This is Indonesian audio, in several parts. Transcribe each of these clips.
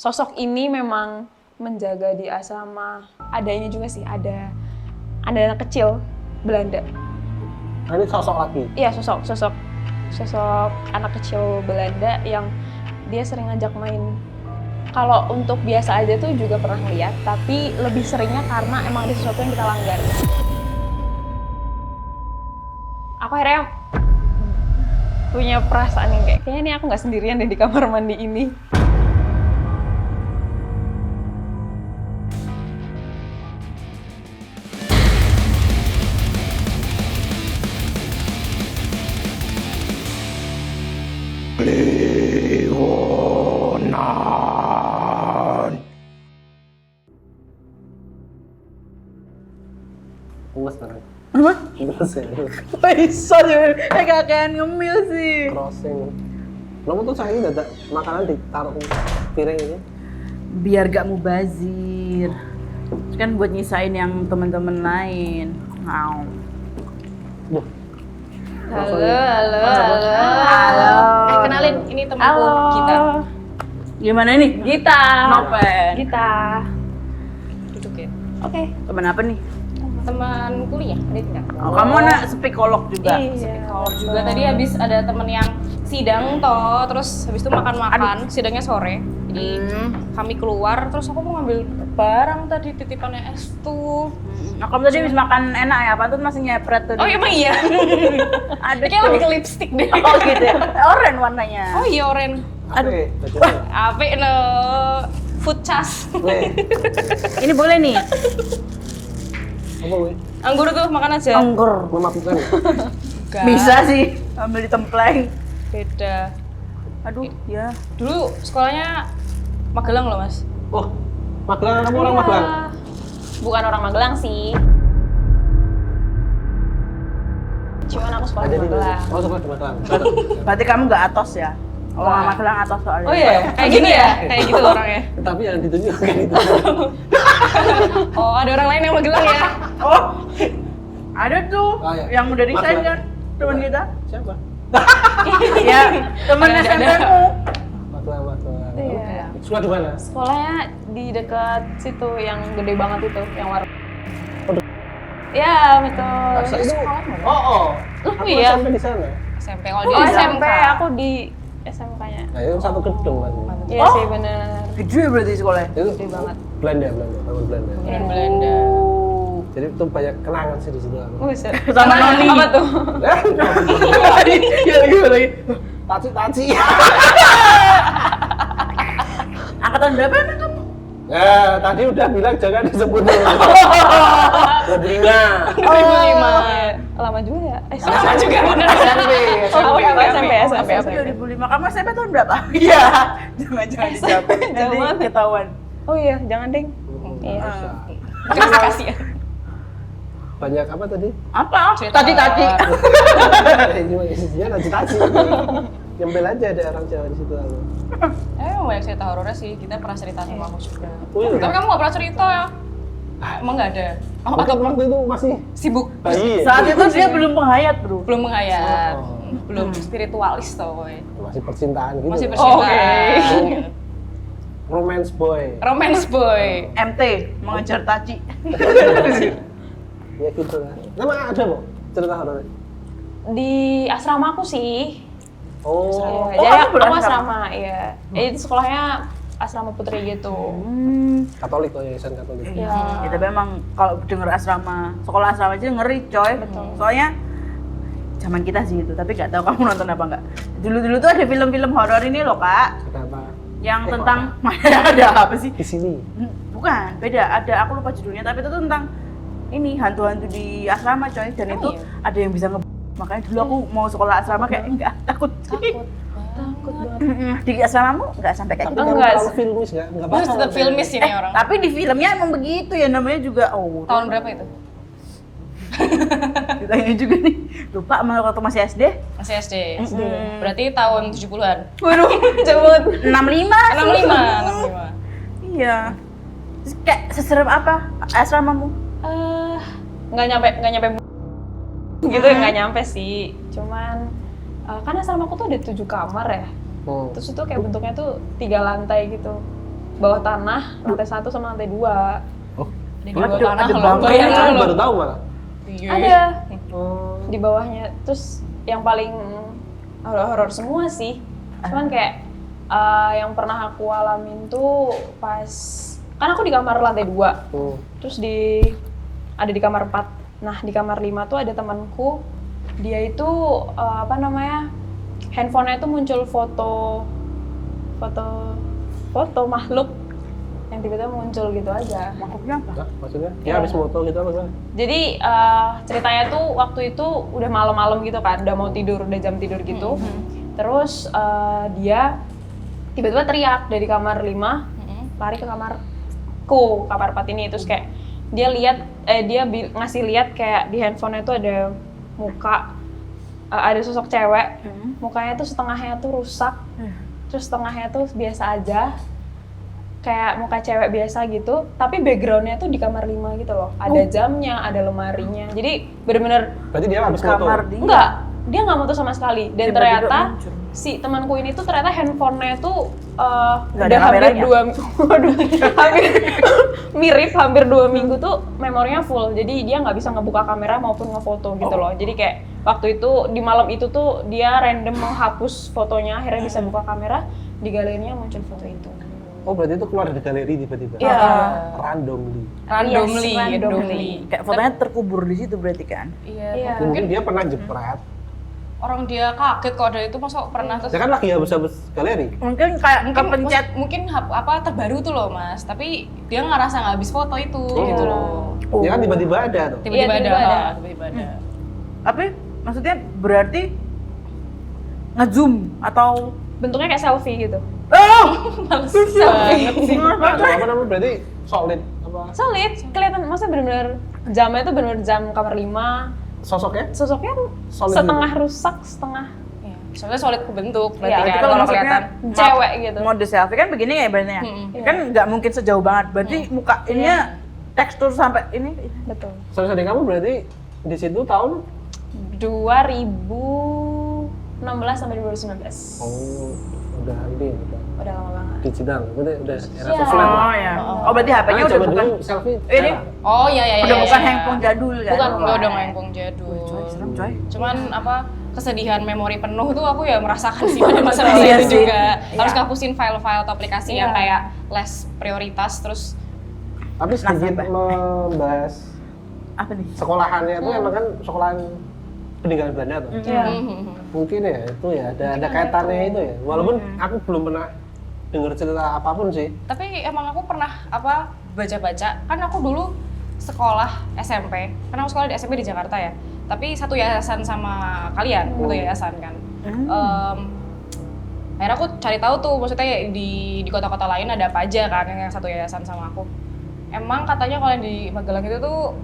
sosok ini memang menjaga di asrama. Ada ini juga sih, ada anak kecil Belanda. Nah, ini sosok lagi? Iya, sosok anak kecil Belanda yang dia sering ngajak main. Kalau untuk biasa aja tuh juga pernah lihat, tapi lebih seringnya karena emang ada sesuatu yang kita langgar. Aku akhirnya punya perasaan yang kayaknya ini aku nggak sendirian deh di kamar mandi ini. Ngemes sekarang. Apa? Ngemes ya. Bisa juga, kakean ngemil sih. Crossing. Kamu tuh saya ini dadak makanan ditaruh piring ini. Biar gak mubazir. Kan buat nyisain yang teman-teman lain. Wow. Loh, Halo. Kenalin, ini temanku Gita. Gimana ini? Gita. Nopen. Gita. Duduk ya. Oke. Temen apa nih? Teman kuliah, ada tidak? Oh, kamu anak psikolog juga? Iya. Kalau juga tadi habis ada temen yang sidang toh, terus habis itu makan-makan, sidangnya sore. Jadi kami keluar, terus aku mau ngambil barang tadi titipannya es tuh. Nah, kamu tadi habis makan enak ya? Pantun masih nyepret tuh. Oh emang iya? Ada Kayak lebih ke lipstick deh. Oh gitu ya? Oranye warnanya. Oh iya oren. aduh. Apik no food chas. Ini boleh nih? Apa weh? Anggur tuh makan aja. Anggur. Memabukkan ya? Enggak. Bisa sih, ambil di templeng. Beda. Aduh, ya. Dulu sekolahnya Magelang loh mas. Oh, Magelang, kamu orang Magelang? Bukan orang Magelang sih. Cuman aku sekolah di Magelang. Oh, sekolah di Magelang. Berarti kamu nggak atos ya? Orang Magelang atos soalnya. Oh iya, kayak gini ya? Kayak gitu orangnya. Tapi yang ditunjuk kan itu. Oh ada orang lain yang Magelang ya? Oh, ada tuh Oh, iya. yang udah desain Magelang. kan, teman kita. Siapa? Ya, teman Ada. SMP-mu. Magelang. Iya. Sekolah di mana? Sekolahnya di dekat situ yang gede banget itu, yang warung. Oh, Ya, betul. Masa itu? Oh. Aku iya. SMP di sana. SMP, kalau Oh, di SMP SMK. aku di SMK-nya. Nah, itu satu gedung kan. Iya Oh. sih, bener. Gede berarti sekolahnya. Itu Gede banget. Belanda, tahun Belanda. Orang Belanda. Oh. Jadi itu banyak kenangan sih di situ. Buset. Sama Noni. Apa tuh? Ya lagi lagi. Taci. Angkatan berapa emang kamu? Ya, tadi udah bilang jangan disebut dulu. 25. 2005. Lama juga ya? Sama juga bener. SMP. Oh, SMP. SMP. Tapi 2005. Kamu SMP tahun berapa? Iya. Jangan dijawab. Jadi banget. ketahuan. Oh iya, jangan ding. Iya. Terima kasih ya. Banyak apa tadi? Apa? Cerita. Tadi. Ini mah isinya taci. Nyempel aja ada orang Jawa di situ aku. Emang banyak cerita horornya sih, kita pernah cerita sama aku juga. Oh, iya. Tapi kamu gak pernah cerita ya? Emang gak ada? Oh, atau Waktu itu masih sibuk? bayi. Saat itu dia belum penghayat, bro. Belum menghayat, Oh. belum spiritualis tau woy. Masih percintaan gitu. Masih Oh, percintaan. Romance boy. Romance boy. MT, mengejar taci. Ya gitu lah. Nama ada mau cerita horor? Di asrama aku sih. Oh. Iya, jadi kamu aku berasrama? asrama, iya. Jadi sekolahnya asrama putri gitu. Katolik kok, yayasan Katolik. Iya. Ya, tapi emang kalau denger asrama, sekolah asrama aja ngeri coy. Betul. Soalnya zaman kita sih itu, tapi nggak tahu kamu nonton apa nggak. Dulu tuh ada film-film horor ini loh kak, Kenapa? yang tentang ada apa sih? Di sini. Bukan, beda. Ada, aku lupa judulnya, tapi itu tuh tentang ini hantu-hantu di asrama coy. Dan Oh, itu iya? ada yang bisa makanya dulu aku mau sekolah asrama kayak enggak takut. Takut banget. Di asramamu nggak sampai kayak Tapi gitu. kamu enggak terlalu sih. filmis nggak? Nggak Terus apa-apa. tetap filmis ini orang. Tapi di filmnya emang begitu ya, namanya juga Tahun berapa itu? Ditanya juga nih. Lupa malah waktu masih SD. Masih SD. Berarti tahun 70-an. Waduh, Cepet. 65. 65. Iya. Terus kayak seserem apa asramamu? Nggak nyampe gitu, nggak nyampe sih. Cuman kan asrama aku tuh ada 7 kamar ya. Terus itu kayak bentuknya tuh 3 lantai gitu. bawah tanah, lantai 1 sama lantai 2. Oh, Di bawah Waduh, tanah ada loh, bangku. bayangin aku loh. baru tahu malah. Iya. Ada Oh, di bawahnya. Terus yang paling horor semua sih. Cuman kayak yang pernah aku alamin tuh pas kan aku di kamar lantai 2. Terus ada di kamar 4. Nah, di kamar 5 tuh ada temanku. Dia itu handphonenya itu muncul foto makhluk yang tiba-tiba muncul gitu aja. Makhluknya apa? Hah, maksudnya? Ya habis moto gitu apa gimana? Jadi ceritanya tuh waktu itu udah malam-malam gitu kan, udah mau tidur, udah jam tidur gitu. Terus dia tiba-tiba teriak dari kamar 5, lari ke kamarku, kamar 4 ini. Terus kayak dia lihat, ngasih lihat kayak di handphonenya tuh ada muka, ada sosok cewek, mukanya tuh setengahnya tuh rusak, terus setengahnya tuh biasa aja, kayak muka cewek biasa gitu, tapi backgroundnya tuh di kamar 5 gitu loh, ada jamnya, ada lemarinya, jadi bener-bener Berarti dia habis moto. Kamar dia. enggak, dia nggak mutu sama sekali, dan Tiba-tiba ternyata muncul. si temanku ini tuh ternyata handphonenya tuh Nggak udah ada hampir kameranya? hampir 2 minggu tuh memorinya full, jadi dia nggak bisa ngebuka kamera maupun ngefoto gitu loh. Jadi kayak waktu itu di malam itu tuh dia random menghapus fotonya, akhirnya bisa buka kamera, di galerinya muncul foto itu. Oh, berarti itu keluar dari galeri tiba-tiba. Iya. Randomly. Randomly, Yes, randomly. Kayak fotonya terkubur di situ berarti kan? Iya. Iya. Mungkin dia pernah jepret. Orang dia kaget kok ada itu, masa pernah terus Dia kan lagi habis-habis galeri. Mungkin kayak kepencet. mungkin terbaru tuh loh Mas, tapi dia ngerasa nggak habis foto itu gitu loh. Ya kan tiba-tiba ada tuh. Tiba-tiba Iya, ada, tiba-tiba ada. tiba-tiba ada. Tapi maksudnya berarti nge-zoom atau Bentuknya kayak selfie gitu. Males banget sih. Apa namanya berarti solid apa? Solid, kelihatan, maksudnya bener-bener jamnya tuh bener-bener jam kamar 5. Sosoknya? Sosoknya Solid setengah rusak, setengah Iya, soalnya solid ke bentuk berarti Iya, kan itu kalau maksudnya kelihatan. cewek gitu. mode selfie kan begini ya ibaratnya. Kan nggak mungkin sejauh banget. Berarti muka ininya tekstur sampai ini. Betul. Saudara kamu berarti di situ tahun 2016 sampai 2019. udah ini Udah lama banget. digital, udah era Iya. sosmed lah. Oh ya. Oh berarti HP-nya Karena udah zaman bukan dulu selfie. ini Oh iya iya udah iya, bukan iya. handphone jadul kan? Bukan, enggak udah handphone jadul. Coy, serem coy. Cuman apa kesedihan memori penuh tuh aku ya merasakan sih pada masa-masa Iya itu sih. juga. Harus Iya. ngapusin file-file atau aplikasi yang Iya. kayak less prioritas terus Tapi sedikit Sampai. membahas Apa nih? sekolahannya itu emang kan sekolahan peninggalan Belanda tuh. Iya. Mungkin ya itu ya ada kaitannya itu ya. Walaupun aku belum pernah dengar cerita apapun sih. tapi emang aku pernah apa baca-baca, kan aku dulu sekolah SMP, karena aku sekolah di SMP di Jakarta ya, tapi satu yayasan sama kalian, satu yayasan kan. Akhirnya aku cari tahu tuh, maksudnya di kota-kota lain ada apa aja kan yang satu yayasan sama aku. Emang katanya kalau di Magelang itu tuh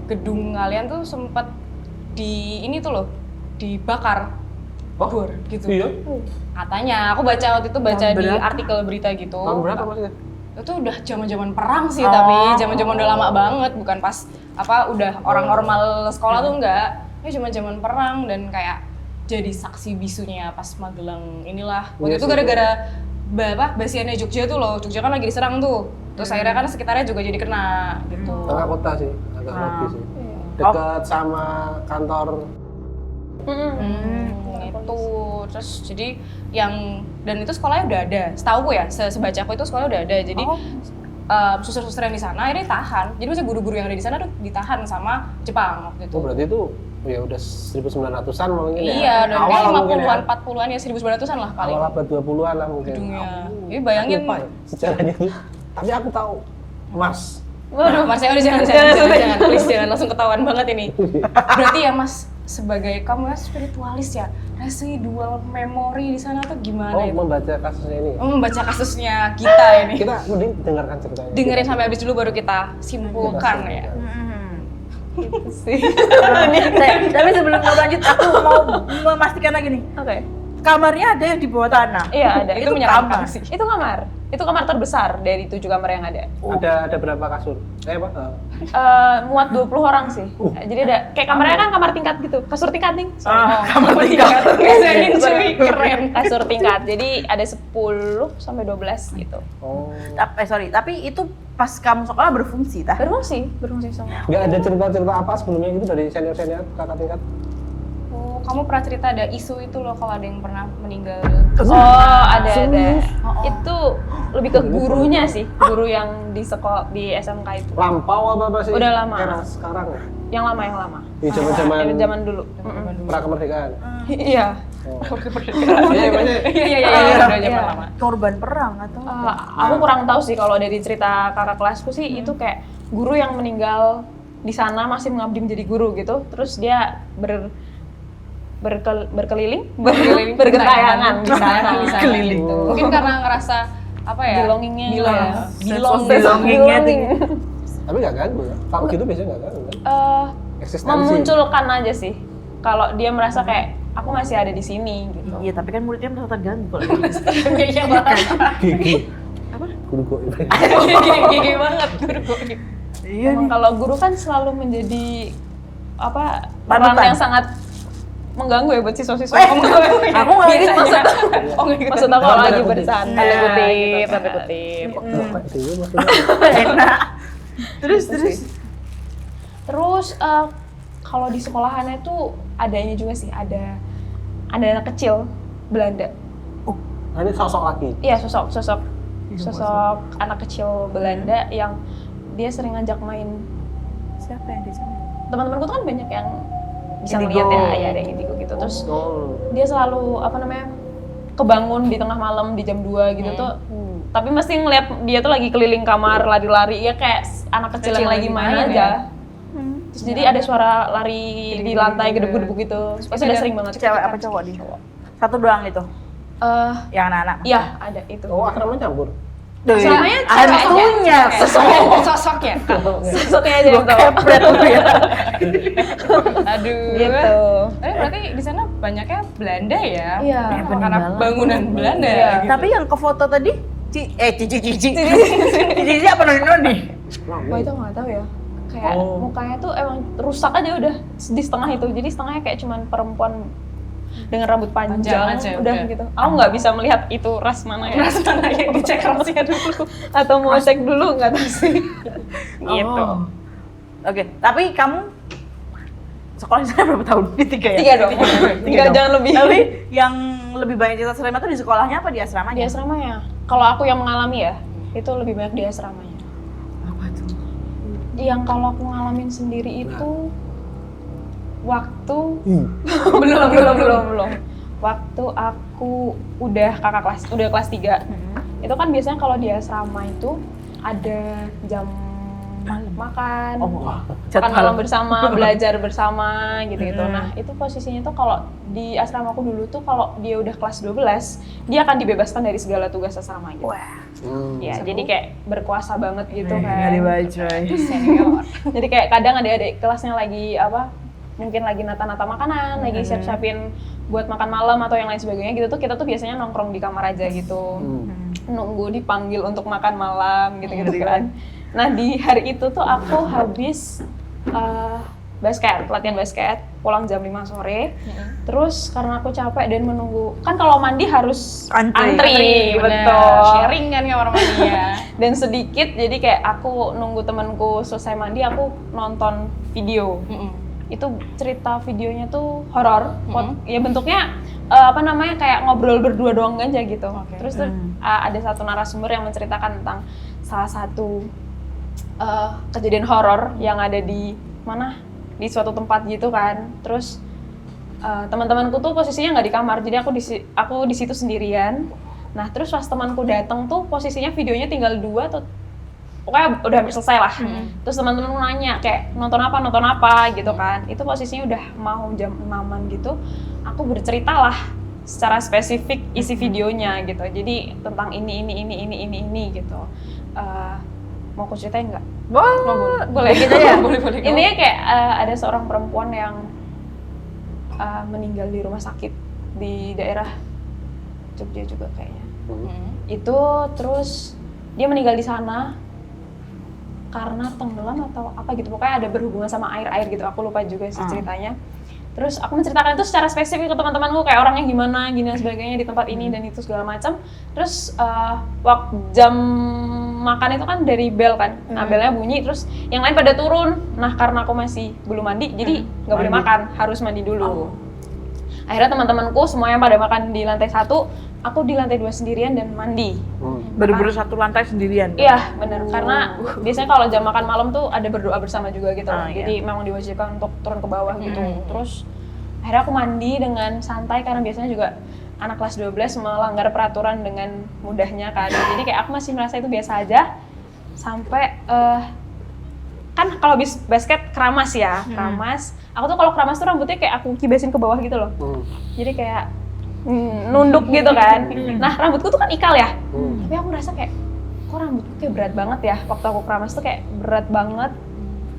gedung kalian tuh sempet di ini tuh loh dibakar. Bor gitu. Iya. Katanya, aku baca waktu itu Tahun di berapa? artikel berita gitu. Tahun berapa maksudnya? Itu udah zaman-zaman perang sih, tapi zaman-zaman udah lama banget, bukan pas apa udah orang normal sekolah tuh enggak. Ini zaman-zaman perang dan kayak jadi saksi bisunya pas Magelang inilah. Waktu Iya itu sih. gara-gara basiannya Jogja tuh loh. Jogja kan lagi diserang tuh. Terus akhirnya kan sekitarnya juga jadi kena gitu. Tengah kota sih, agak lagi sih. Iya. Dekat sama kantor. Itu terus jadi yang dan itu sekolahnya udah ada. Setahu ya, sebacaku itu sekolah udah ada. Jadi suster-suster yang di sana akhirnya ditahan. Jadi maksudnya guru-guru yang ada di sana tuh ditahan sama Jepang waktu itu. Oh berarti itu ya udah 1900-an mungkin ya. Iya, dan Awal kayak mungkin 50-an, ya. 40-an ya 1900-an lah paling. Awal abad 20-an lah mungkin. Gedungnya. Aku Jadi bayangin. lupa ya sejarahnya. Tapi aku tahu Mas. Waduh, Mas udah jangan, please jangan langsung ketahuan banget ini. Berarti ya Mas sebagai kamu ya spiritualis ya, residual memory di sana tuh gimana Oh, itu? membaca kasusnya ini. Membaca kasusnya kita ini. Kita mending dengarkan ceritanya. Dengerin sampai habis dulu baru kita simpulkan ya. Sih. Tapi sebelum mau lanjut, aku mau memastikan lagi nih. Oke. kamarnya ada yang di bawah tanah. Iya ada. Itu menyeramkan kamar. sih. Itu kamar terbesar dari 7 kamar yang ada. Ada berapa kasur? Apa? Muat 20 orang sih. Jadi ada kayak kamarnya kan kamar tingkat gitu. Kasur tingkat nih. Kamar tingkat. Biasain cuy, keren. Kasur tingkat. Jadi ada 10 sampai 12 gitu. Oh. Tapi itu pas kamu sekolah berfungsi tah? Berfungsi semua. Nggak ada cerita-cerita apa sebelumnya gitu dari senior-senior kakak tingkat? Oh, kamu pernah cerita ada isu itu loh kalau ada yang pernah meninggal. Oh, ada. Oh. Itu lebih ke gurunya sih. Guru yang di sekolah di SMK itu. Lampau apa sih? Udah lama. Era sekarang ya? Yang lama. Di zaman-zaman Yang zaman dulu. pra-kemerdekaan. Iya. Oh. Iya, udah zaman lama. Korban perang atau? Aku kurang tahu sih kalau dari cerita kakak kelasku sih itu kayak guru yang meninggal di sana masih mengabdi menjadi guru gitu. Terus dia berkeliling, bergentayangan di sana. Keliling. Gitu. Mungkin karena ngerasa apa ya? Belongingnya Belongingnya Tapi nggak ganggu ya? Kalau gitu biasanya nggak ganggu kan? Eksistensi. Memunculkan aja sih. Kalau dia merasa kayak aku masih ada di sini gitu. Iya, tapi kan muridnya merasa terganggu kalau gitu. Iya banget. Gigi. Guru kok ini. Gigi banget guru goib. Iya Emang kalau guru kan selalu menjadi apa Panutan. peran yang sangat mengganggu ya buat siswa-siswa. Aku nggak gitu maksud. Oh, nggak gitu. Maksud aku kalau lagi Tanda kutip. bercanda Nah, kutip, gitu tanda kan. kutip. Kok kayak dia maksudnya? Enak. Terus. Terus kalau di sekolahannya tuh adanya juga sih ada anak kecil Belanda. Nah, ini sosok lagi. Iya sosok anak kecil Belanda yang dia sering ngajak main. Siapa yang di sana? Teman-temanku tuh kan banyak yang bisa Indigo. melihat ya ada yang indigo gitu. Terus Oh. dia selalu kebangun di tengah malam di jam 2 gitu tuh. Tapi mesti ngeliat dia tuh lagi keliling kamar lari-lari ya kayak anak kecil yang lagi main aja. Terus jadi ada suara lari di lantai gedebuk-gedebuk gitu. Itu udah sering banget. Cewek apa cowok di? Satu doang itu. Yang anak-anak. Iya ada itu. Oh, asramanya campur. Asramanya Hantunya. Sosoknya. Sosoknya aja yang tahu. Kepret tuh ya. Aduh. Gitu. Tapi berarti di sana banyaknya Belanda ya? Iya. Karena peninggalan. bangunan Belanda. Iya. Gitu. Tapi yang ke foto tadi, Cici apa noni? Wah itu nggak tahu ya. Kayak Oh. mukanya tuh emang rusak aja udah di setengah itu. Jadi setengahnya kayak cuman perempuan dengan rambut panjang Panjang aja, udah udah. gitu. Aku nggak bisa melihat itu ras mana ya. Ras mana yang dicek rasnya dulu. Atau mau cek dulu nggak tahu sih. Gitu. Oh. Oke, tapi kamu sekolah di sana berapa tahun? Di 3 ya? 3 dong. 3 dong. jangan lebih. Tapi yang lebih banyak cerita serem itu di sekolahnya apa di asramanya? Di asramanya. Kalau aku yang mengalami ya, itu lebih banyak di asramanya. Apa tuh? Yang kalau aku ngalamin sendiri itu waktu belum. Waktu aku udah kelas 3. Itu kan biasanya kalau di asrama itu ada jam makan, makan malam bersama, belajar bersama gitu-gitu. Nah, itu posisinya tuh kalau di asrama aku dulu tuh kalau dia udah kelas 12, dia akan dibebaskan dari segala tugas asrama gitu. Wah, Ya, jadi kayak berkuasa banget gitu nggak kan. dibaca. Senior. Jadi kayak kadang adik-adik kelasnya lagi mungkin lagi nata-nata makanan, lagi siap-siapin buat makan malam atau yang lain sebagainya gitu tuh kita tuh biasanya nongkrong di kamar aja gitu. Nunggu dipanggil untuk makan malam gitu-gitu kan. Nah, di hari itu tuh aku habis latihan basket, pulang jam 5 sore. Terus karena aku capek dan menunggu, kan kalau mandi harus antri Bener. betul. Sharing kan kamar mandinya. Dan sedikit, jadi kayak aku nunggu temanku selesai mandi, aku nonton video. Itu cerita videonya tuh horor. Ya bentuknya kayak ngobrol berdua doang aja gitu. Terus tuh ada satu narasumber yang menceritakan tentang salah satu kejadian horor yang ada di suatu tempat gitu kan. Terus teman-temanku tuh posisinya nggak di kamar, jadi aku di situ sendirian. Nah terus pas temanku datang tuh posisinya videonya tinggal 2 atau pokoknya udah hampir selesai lah. Terus teman-temanku nanya kayak nonton apa gitu kan. Itu posisinya udah mau jam 6-an gitu. Aku bercerita lah secara spesifik isi videonya gitu. Jadi tentang ini gitu. Mau aku ceritain nggak? Boleh gitu ya? Boleh. Intinya kayak ada seorang perempuan yang meninggal di rumah sakit di daerah Jogja juga kayaknya. Hmm. Itu terus dia meninggal di sana karena tenggelam atau apa gitu, pokoknya ada berhubungan sama air gitu, aku lupa juga sih ceritanya. Terus aku menceritakan itu secara spesifik ke teman-temanku, kayak orangnya gimana, gini dan sebagainya di tempat ini dan itu segala macam. Terus waktu jam makan itu kan dari bel kan, nah belnya bunyi, terus yang lain pada turun. Nah karena aku masih belum mandi, jadi nggak boleh makan, harus mandi dulu. Akhirnya teman-temanku semuanya pada makan di lantai 1, aku di lantai 2 sendirian dan mandi. Bener-bener satu lantai sendirian. Iya benar, karena biasanya kalau jam makan malam tuh ada berdoa bersama juga gitu, Iya. jadi memang diwajibkan untuk turun ke bawah gitu. Terus akhirnya aku mandi dengan santai karena biasanya juga anak kelas 12 melanggar peraturan dengan mudahnya kan. Jadi kayak aku masih merasa itu biasa aja sampai kan kalau basket keramas ya, keramas. Aku tuh kalau keramas tuh rambutnya kayak aku kibasin ke bawah gitu loh. Jadi kayak nunduk gitu kan. Nah rambutku tuh kan ikal ya. Tapi aku ngerasa kayak kok rambutku kayak berat banget ya. Waktu aku keramas tuh kayak berat banget.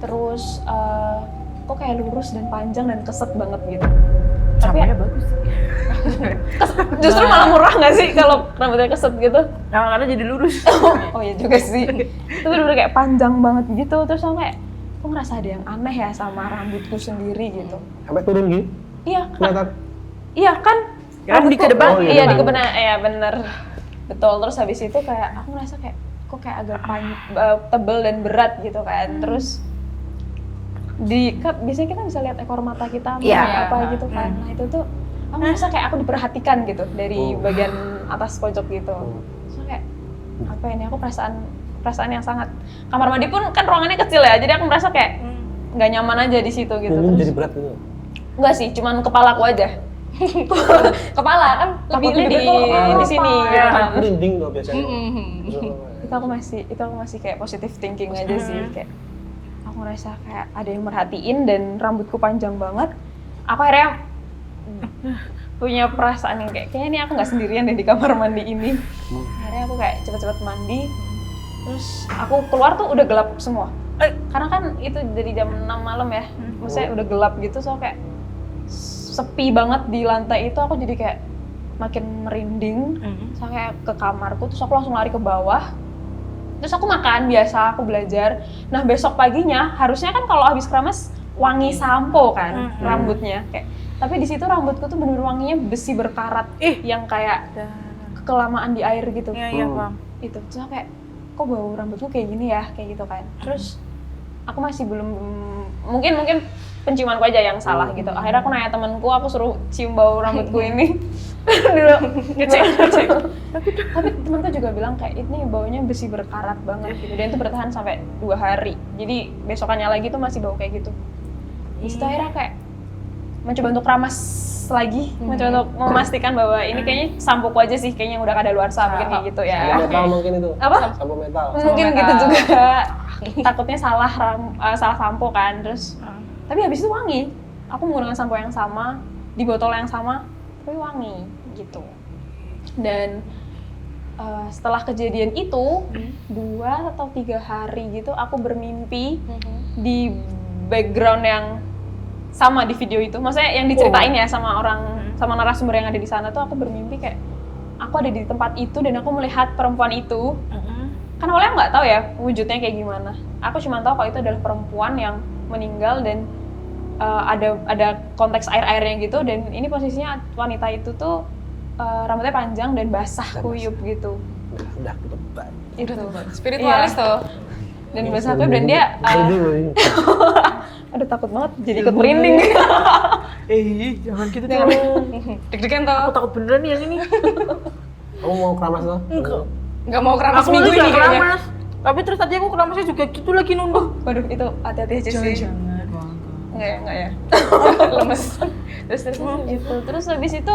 Terus kok kayak lurus dan panjang dan keset banget gitu. Tapi Rambutnya bagus sih. justru malah murah nggak sih kalau rambutnya keset gitu? Nah, karena jadi lurus. Oh iya juga sih. Itu bener-bener kayak panjang banget gitu. Terus aku kayak, kok ngerasa ada yang aneh ya sama rambutku sendiri gitu. Sampai turun gitu? Iya, Kelihatan? iya kan? Kan di ke depan. Oh, Iya di depan. kebenar, iya bener. Betul, terus habis itu kayak aku ngerasa kayak, kok kayak agak tebel dan berat gitu kan. Terus biasanya kita bisa lihat ekor mata kita Iya. apa gitu kan. Nah itu tuh aku ngerasa kayak aku diperhatikan gitu dari bagian atas pojok gitu. Terus kayak apa ini, aku perasaan yang sangat, kamar mandi pun kan ruangannya kecil ya, jadi aku merasa kayak nggak nyaman aja di situ gitu. Punggung Terus jadi berat gitu? enggak sih, cuman kepalaku aja. Kepala kan lebihnya di sini gitu kan. Merinding loh biasanya. Itu aku masih kayak positive thinking aja sih, kayak aku ngerasa kayak ada yang merhatiin dan rambutku panjang banget. Aku akhirnya punya perasaan yang kayaknya ini aku nggak sendirian deh di kamar mandi ini. Akhirnya aku kayak cepet-cepet mandi, terus aku keluar tuh udah gelap semua. Karena kan itu dari jam 6 malam ya, maksudnya udah gelap gitu, so kayak sepi banget di lantai itu. Aku jadi kayak makin merinding, so kayak ke kamarku, terus aku langsung lari ke bawah. Terus aku makan biasa, aku belajar. Nah besok paginya harusnya kan kalau habis keramas wangi sampo kan rambutnya, kayak tapi di situ rambutku tuh bener wanginya besi berkarat, yang kayak kelamaan di air gitu. Iya, Bang. Itu terus aku kayak kok bau rambutku kayak gini ya, kayak gitu kan. Terus aku masih belum, mungkin penciumanku aja yang salah gitu. Akhirnya aku nanya temanku, aku suruh cium bau rambutku ini. Dulu ngecek. Tapi temanku juga bilang kayak ini baunya besi berkarat banget gitu, dan itu bertahan sampai 2 hari. Jadi besokannya lagi tuh masih bau kayak gitu. Di situ akhirnya kayak mencoba untuk ramas lagi, mencoba untuk memastikan bahwa ini kayaknya sampoku aja sih, kayaknya yang udah kadaluarsa mungkin kayak gitu ya. Sampo metal mungkin itu? Apa? Sampo metal? Mungkin metal. gitu juga. Takutnya salah sampo kan, terus tapi habis itu wangi. Aku menggunakan sampo yang sama, di botol yang sama, tapi wangi gitu. Dan setelah kejadian itu 2 atau 3 hari gitu aku bermimpi di background yang sama di video itu. Maksudnya yang diceritain ya sama sama narasumber yang ada di sana tuh, aku bermimpi kayak aku ada di tempat itu dan aku melihat perempuan itu. Kan awalnya nggak tahu ya wujudnya kayak gimana. Aku cuma tahu kalau itu adalah perempuan yang meninggal dan ada konteks air-airnya gitu, dan ini posisinya wanita itu tuh rambutnya panjang dan basah kuyup gitu. Udah ketebak. Itu Spiritualis tuh. Dan basah kuyup dan dia aduh takut banget jadi ikut merinding. Jangan gitu dong. Deg-degan Aku tuh. takut beneran nih yang ini. Kamu mau keramas tuh? Nggak mau keramas Aku minggu juga ini kayaknya. keramas. Tapi terus tadi aku keramasnya juga gitu lagi nunduk. Waduh itu hati-hati aja sih. Jangan. Enggak ya. Lemes. Terus gitu. Terus habis itu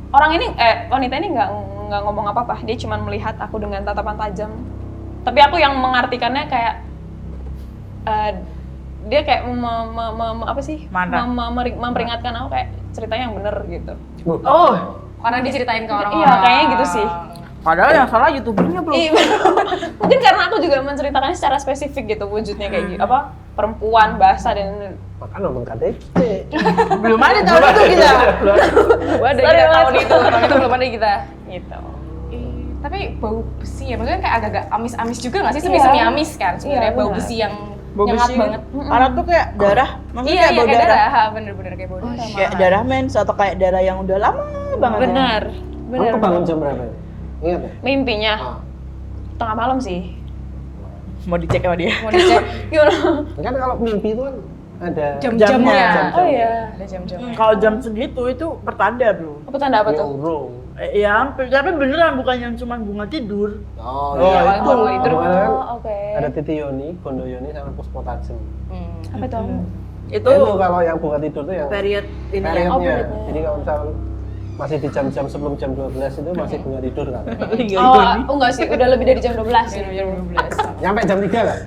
orang ini wanita ini nggak ngomong apa-apa. Dia cuma melihat aku dengan tatapan tajam. Tapi aku yang mengartikannya kayak dia kayak apa sih? Mana? Memperingatkan aku kayak ceritanya yang bener gitu. Oh, Karena diceritain ke orang-orang. Iya, kayaknya gitu sih. padahal yang salah youtubernya bro. Iya, mungkin karena aku juga menceritakannya secara spesifik gitu wujudnya kayak gitu, apa perempuan basah dan Makan nonton KTP. Belum ada tahun itu kita. Gua ada kita tahun itu belum ada kita. Gitu. Tapi bau besi ya, maksudnya kayak agak-agak amis-amis juga nggak sih? Semi-semi amis kan sebenarnya, Iya, bau benar. besi yang Bau nyengat besi. banget. Karena tuh kayak darah, maksudnya Iya, kayak iya bau kayak darah. darah, ha, bener-bener kayak bau darah. Kayak darah mens atau kayak darah yang udah lama banget. Ya. Benar. Kamu kebangun jam berapa? Ingat ya? Mimpinya Ah. tengah malam sih. Mau dicek sama dia. Mau dicek Gimana? Kan kalau mimpi itu kan ada jam-jamnya. Jam-jam. Oh iya. Ada jam-jamnya. Kalau jam segitu itu pertanda bro. Apa tanda apa tuh? urung. Ya, tapi beneran bukan yang cuma bunga tidur. Oh, Oh, iya. itu. Itu kan Oh, oke. ada Titi Yoni, Gondo Yoni sama Puspo Tajem. Apa tuh? Itu Itu kalau yang bunga tidur tuh yang period ini ya. periodnya. periodnya. Jadi kalau misal masih di jam-jam sebelum jam 12 itu masih bunga tidur kan. Oh, enggak sih, udah lebih dari jam 12 sih. Jam 12. Nyampe jam 3 kan?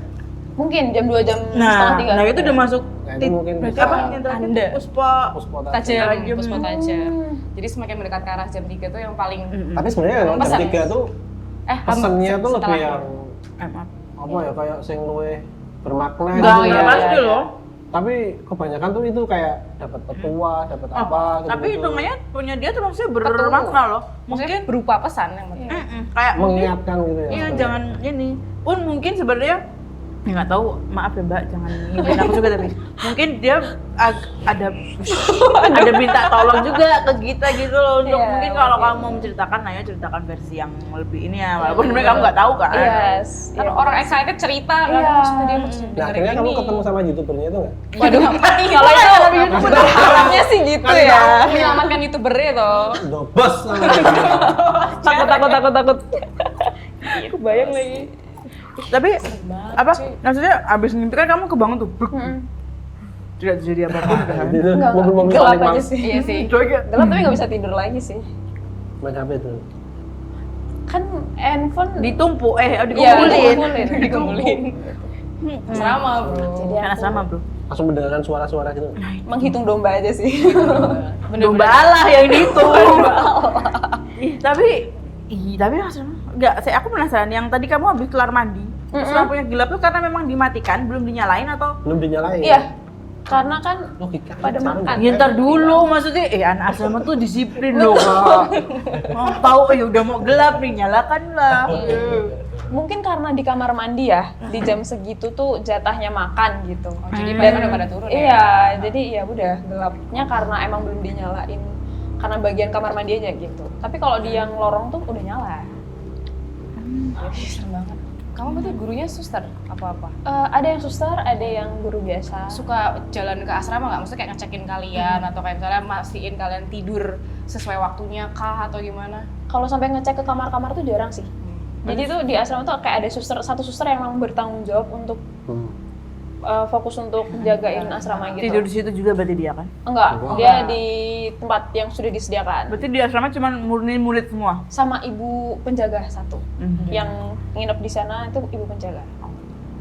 Mungkin jam 2 jam Nah, setengah 3. nah itu udah masuk Nah, itu mungkin berarti bisa apa yang terakhir? Tanda. Puspa. Puspo Tajam, Tajam. puspa tajam. Jadi semakin mendekat ke arah jam 3 tuh yang paling Tapi sebenarnya kalau jam Pesan. 3 tuh pesennya tuh lebih setelah- yang Maaf. apa ya kayak sing luwe bermakna Enggak, gitu. enggak iya, pasti iya. loh. Tapi kebanyakan tuh itu kayak dapat petua, dapat apa gitu. Tapi hitungannya punya dia tuh maksudnya bermakna loh. mungkin Mungkin berupa pesan yang penting. kayak mungkin mengingatkan gitu ya. iya sebenarnya. jangan ini. Pun mungkin sebenarnya ya nggak tahu, maaf ya Mbak, jangan ngibin aku juga tapi mungkin dia ada minta tolong juga ke kita gitu loh untuk Iya, mungkin kalau mungkin. kamu mau menceritakan Naya ceritakan versi yang lebih ini ya walaupun sebenarnya kamu nggak tahu kan. Yes. Kan iya. orang excited cerita kan, Iya. maksudnya dia mau Nah, dengerin akhirnya kamu ini. ketemu sama YouTubernya itu nggak? Waduh, kalau itu harapnya sih gitu ya. Menyelamatkan youtubernya toh. Dobos sama Takut. Kebayang lagi. Tapi apa maksudnya abis ngimpi kan kamu kebangun tuh bruk. Tidak terjadi apapun kan. itu Enggak, mobil-mobil gelap paling aja males. sih. Iya sih. Coba kayak Gelap tapi nggak bisa tidur lagi sih. Main HP itu. Kan handphone ditumpuk Iya, dikumpulin. Dikumpulin. Asrama bro. Jadi Kan aku sama bro. Langsung mendengarkan suara-suara gitu. menghitung domba aja sih. Domba Allah yang dihitung. Tapi maksudnya enggak, aku penasaran yang tadi kamu habis kelar mandi. Terus lampunya gelap tuh karena memang dimatikan, belum dinyalain atau Belum dinyalain. Iya. Karena kan Logika. pada Cara makan. nggak? ya, ntar dulu maksudnya anak asrama tuh disiplin loh Kak. Mau tahu ya udah mau gelap nih nyalakan lah. Mungkin karena di kamar mandi ya, di jam segitu tuh jatahnya makan gitu. Jadi udah pada turun ya. Iya, jadi ya udah gelapnya karena emang belum dinyalain karena bagian kamar mandi aja gitu. Tapi kalau di yang lorong tuh udah nyala. Serem banget. Kamu berarti gurunya suster apa-apa? Ada yang suster, ada yang guru biasa. Suka jalan ke asrama nggak? Maksudnya kayak ngecekin kalian atau kayak misalnya mastiin kalian tidur sesuai waktunya kah atau gimana? Kalau sampai ngecek ke kamar-kamar tuh jarang sih. Jadi tuh di asrama tuh kayak ada satu suster yang memang bertanggung jawab untuk fokus untuk jagain asrama gitu. Tidur di situ juga berarti dia kan? Enggak, dia di tempat yang sudah disediakan. Berarti di asrama cuma murni murid semua. Sama ibu penjaga satu. Yang nginep di sana itu ibu penjaga.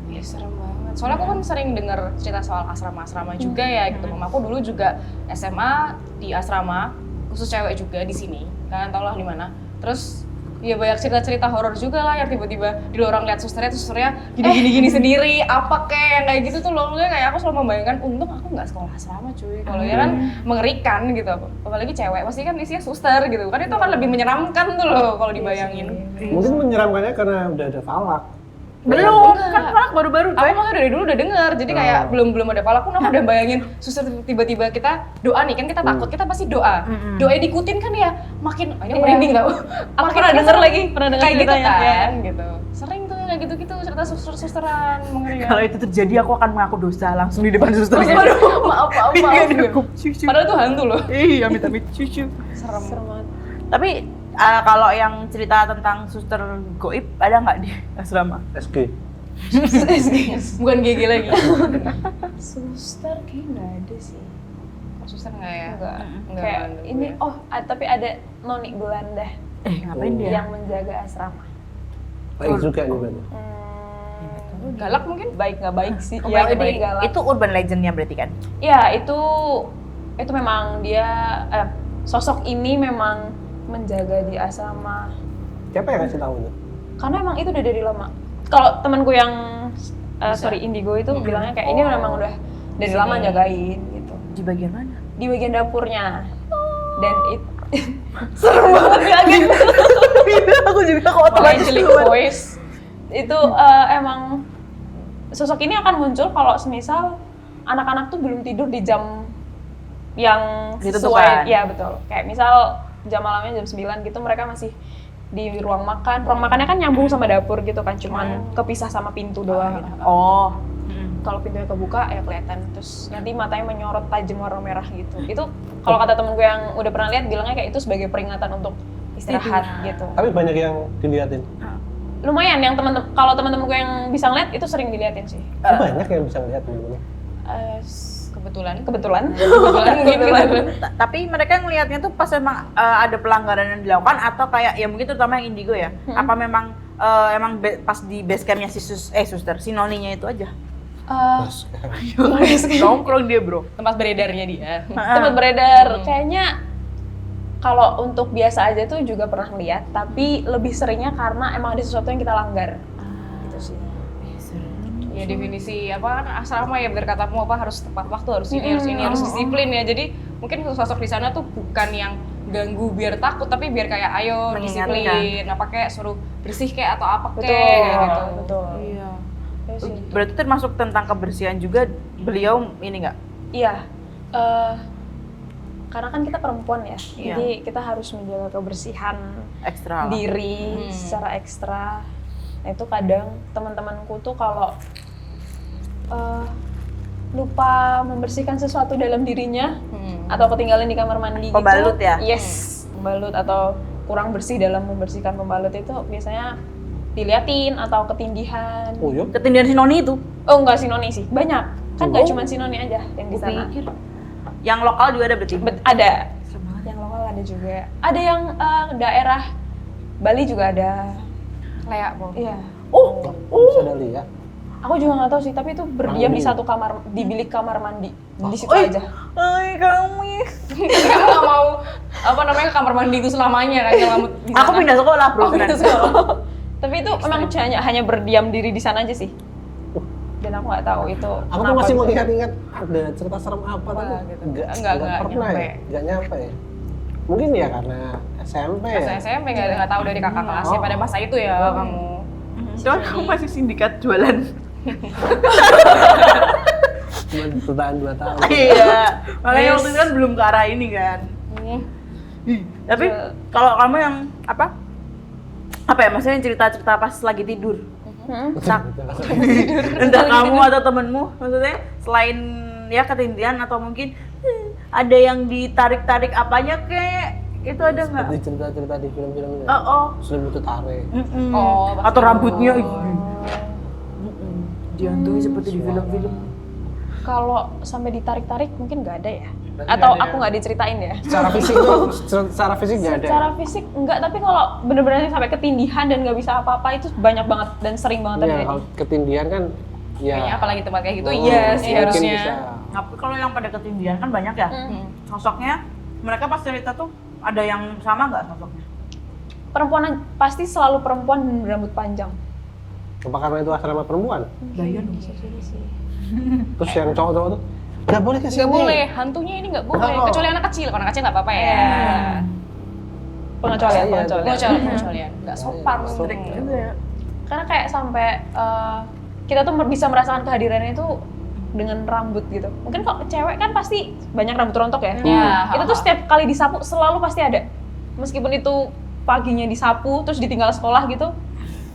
Ya serem banget. Soalnya aku kan sering dengar cerita soal asrama-asrama juga ya gitu. Mamaku dulu juga SMA di asrama, khusus cewek juga di sini. Kalian tau lah di mana. Terus ya banyak cerita-cerita horor juga lah yang tiba-tiba di lorong lihat susternya gini sendiri, apa kayak yang kayak gitu tuh loh. Maksudnya kayak aku selalu membayangkan, untung aku nggak sekolah asrama cuy. Kalau ya kan mengerikan gitu. Apalagi cewek, pasti kan isinya suster gitu. Kan itu kan lebih menyeramkan tuh loh kalau dibayangin. Mungkin menyeramkannya karena udah ada falak. Belum, kan falak baru-baru Aku malah dari dulu udah denger, jadi kayak belum ada falak pun aku udah bayangin suster tiba-tiba kita doa nih, kan kita takut, kita pasti doa. Doanya diikutin kan ya, makin ini merinding tau. Aku pernah denger lagi, pernah denger kayak gitu ceritanya, kan, gitu. Sering tuh kayak gitu-gitu cerita suster-susteran mengerikan. Kalau itu terjadi aku akan mengaku dosa langsung di depan susternya. Aduh, maaf. Padahal itu hantu loh. Iya, amit-amit cucu. Serem banget. Tapi kalau yang cerita tentang suster goib ada nggak di asrama? SG. Bukan GG lagi. Suster kayaknya nggak ada sih. Suster nggak ya? Enggak. Enggak, Kayak enggak ini, gue. tapi ada noni Belanda Ngapain dia? yang menjaga asrama. Baik juga nih berarti. Galak mungkin? Baik nggak baik sih. Oh, Ya, berarti baik galak. itu urban legendnya berarti kan? Ya, itu memang dia sosok ini memang menjaga di asrama. Siapa yang kasih tahu itu? Karena emang itu udah dari lama. Kalau temanku yang Indigo itu bilangnya kayak ini memang udah dari lama jagain gitu. Di bagian mana? Di bagian dapurnya. Dan itu serem banget kaget. Aku juga kok Angelic voice. Itu emang sosok ini akan muncul kalau semisal anak-anak tuh belum tidur di jam yang Ditentukan. sesuai. Iya betul. Kayak misal jam malamnya jam 9 gitu mereka masih di ruang makan. Ruang makannya kan nyambung sama dapur gitu kan, cuman kepisah sama pintu doang. Oh. Kalau pintunya kebuka ya kelihatan, terus nanti matanya menyorot tajam warna merah gitu. Itu kalau kata temen gue yang udah pernah lihat bilangnya kayak itu sebagai peringatan untuk istirahat gitu. Tapi banyak yang diliatin. Lumayan yang kalau teman-teman gue yang bisa ngeliat itu sering diliatin sih. Banyak yang bisa ngeliat temen-temen. Kebetulan Tapi mereka ngelihatnya tuh pas memang ada pelanggaran yang dilakukan atau kayak ya mungkin terutama yang indigo ya. Apa memang pas di base campnya si noninya itu aja? Nongkrong dia bro. Tempat beredarnya dia. Tempat beredar kayaknya kalau untuk biasa aja tuh juga pernah lihat, tapi lebih seringnya karena emang ada sesuatu yang kita langgar. Gitu sih. Ya definisi apa kan asrama ya bener katamu apa harus tepat waktu, harus ini, harus ini, harus disiplin ya. Jadi mungkin sosok di sana tuh bukan yang ganggu biar takut, tapi biar kayak ayo disiplin, apa kayak suruh bersih kayak atau apa kayak kayak gitu. Betul. Iya. Ya sih. Berarti termasuk tentang kebersihan juga beliau ini nggak? Iya. Karena kan kita perempuan ya, Iya. jadi kita harus menjaga kebersihan Ekstra. diri secara ekstra. Nah itu kadang teman-temanku tuh kalau lupa membersihkan sesuatu dalam dirinya atau ketinggalan di kamar mandi Pembalut gitu, ya? Yes, pembalut atau kurang bersih dalam membersihkan pembalut itu biasanya diliatin atau ketindihan. Oh iya? Ketindihan si noni itu? Oh enggak si noni sih, banyak. Kan nggak cuma si noni aja yang di sana. Kupikir. Yang lokal juga ada berarti? Ada. Yang lokal ada juga. Ada yang daerah Bali juga ada. Kayak mau. Iya. Bisa ada lihat. Aku juga nggak tahu sih, tapi itu berdiam di satu kamar, di bilik kamar mandi. Di situ Oi. aja. Ay kami. Kamu nggak mau apa namanya ke kamar mandi itu selamanya kan selama di sana. Aku pindah sekolah bro. Pindah sekolah. Tapi itu emang hanya berdiam diri di sana aja sih. Dan aku nggak tahu itu. Aku tuh kenapa masih bisa. mengingat-ingat ada cerita serem apa tapi gitu. enggak Enggak pernah nyampe. ya, enggak nyampe ya. Mungkin ya karena SMP Pas ya. SMP nggak tahu dari kakak kelasnya pada masa itu ya kamu. Cuman kamu masih sindikat jualan. Cuma bertahan 2 tahun. Iya. Makanya waktu itu kan belum ke arah ini kan. Tapi kalau kamu yang apa? Apa ya? Maksudnya cerita-cerita pas lagi tidur. Entah kamu atau temenmu, maksudnya selain ya ketindihan atau mungkin ada yang ditarik-tarik apanya kek? Itu ada nggak? Seperti cerita-cerita di film-film ya. Oh. Muslim itu tarik. Oh, Atau pasti. rambutnya dihantui seperti di film-film. Kalau sampai ditarik-tarik mungkin nggak ada ya. Berarti Atau nggak ada aku ya? nggak diceritain ya. Secara fisik tuh, secara fisik nggak ada. Secara fisik enggak, tapi kalau bener-bener sampai ketindihan dan nggak bisa apa-apa itu banyak banget dan sering banget Iya, terjadi. kalau ketindihan kan ya. Kayaknya apalagi tempat kayak gitu, Oh, iya sih mungkin harusnya. bisa. Tapi kalau yang pada ketindihan kan banyak ya. Sosoknya mereka pas cerita tuh ada yang sama nggak sosoknya? Perempuan pasti selalu perempuan dan berambut panjang. Apa karena itu asrama perempuan? Gaya dong. Terus yang cowok-cowok tuh nggak boleh ke sini. Nggak boleh, hantunya ini nggak boleh. Oh. Kecuali anak kecil, kalau anak kecil nggak apa-apa ya. Pengecualian, Iya, Pengecualian, nggak sopan. Strict juga ya. Karena kayak sampai kita tuh bisa merasakan kehadirannya itu dengan rambut gitu. Mungkin kalau cewek kan pasti banyak rambut rontok ya. Iya. Itu tuh setiap kali disapu selalu pasti ada. Meskipun itu paginya disapu terus ditinggal sekolah gitu,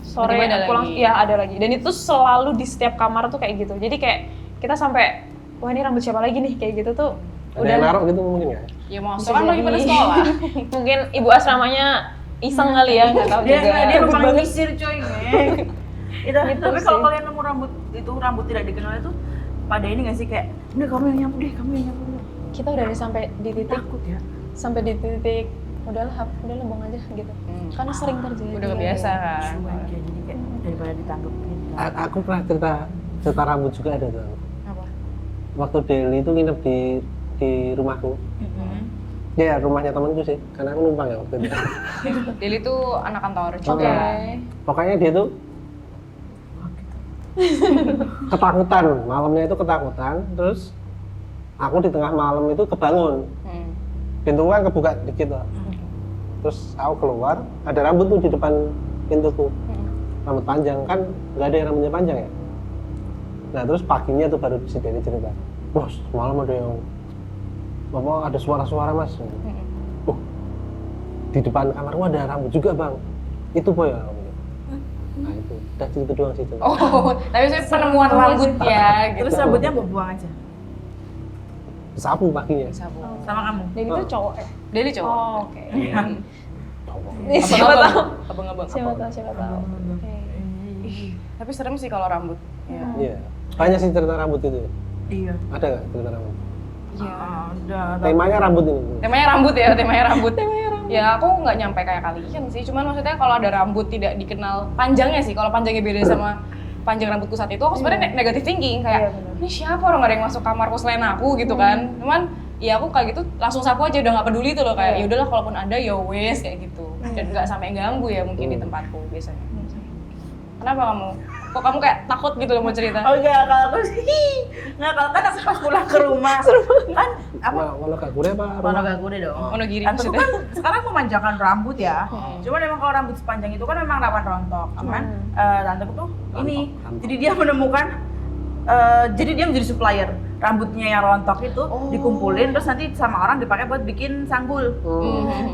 sore Tiba-tiba ada pulang lagi. ya ada lagi. Dan itu selalu di setiap kamar tuh kayak gitu. Jadi kayak kita sampai wah ini rambut siapa lagi nih kayak gitu tuh. Ada yang naruh gitu mungkin nggak? Ya mau Bisa kan lagi pada jadi. sekolah. Mungkin ibu asramanya iseng kali ya, nggak tahu juga. Dia numpang nyisir coy. Itu Gitu tapi kalau sih. kalian nemu rambut tidak dikenal itu pada ini nggak sih kayak udah kamu yang nyapu deh, kamu yang nyapu deh. Kita udah sampai di titik Takut ya. sampai di titik udahlah buang aja gitu. Karena sering terjadi. Udah kebiasa kan. Cuman kayak jadi kayak daripada ditanggepin. Aku pernah cerita rambut juga ada tuh. Apa? Waktu Deli itu nginep di rumahku. Ya rumahnya temanku sih, karena aku numpang ya waktu itu. Deli tuh anak kantor Oke. juga. Pokoknya dia tuh ketakutan, malamnya itu ketakutan, terus aku di tengah malam itu kebangun, pintu kan kebuka dikit lah. Terus aku keluar, ada rambut tuh di depan pintuku, rambut panjang kan, nggak ada yang rambutnya panjang ya. Nah terus paginya tuh baru si Denny cerita, bos malam ada yang ada suara-suara mas. Di depan kamarku ada rambut juga bang, itu boy ya. Nah itu, udah gitu doang sih itu. Oh, tapi saya penemuan rambut ya gitu. Terus rambutnya mau buang aja. Sapu paginya. Sabu. Sama kamu. Dan itu cowok ya? Deli cowok. Oh, oke. Abang-abang. Siapa tahu. Oke. Tapi serem sih kalau rambut. Ya. Iya, banyak sih cerita rambut itu. Iya. Ada nggak cerita rambut? Iya. Udah. Temanya rambut ini. Temanya rambut ya, temanya rambut. Ya aku nggak nyampe kayak kalian sih, cuman maksudnya kalau ada rambut tidak dikenal panjangnya sih, kalau panjangnya beda sama panjang rambutku saat itu, aku sebenarnya negatif thinking kayak ini siapa orang nggak ada yang masuk kamarku selain aku gitu kan. Cuman ya aku kayak gitu langsung sapu aja, udah nggak peduli tuh loh kayak ya udahlah kalaupun ada ya wes kayak gitu dan nggak sampai ganggu ya mungkin di tempatku biasanya. Kenapa kamu? Kok kamu kayak takut gitu loh mau cerita? Oh enggak, kalau aku sih nggak, kalau kan aku pas pulang ke rumah kan apa? Kalau gak gure apa? Kalau gak gue dong. Monogiri Aku maksudnya. kan sekarang memanjangkan rambut ya. Cuman emang kalau rambut sepanjang itu kan memang rawan rontok. Cuman tanteku tuh ini, jadi dia menemukan, jadi dia menjadi supplier rambutnya yang rontok itu dikumpulin terus nanti sama orang dipakai buat bikin sanggul.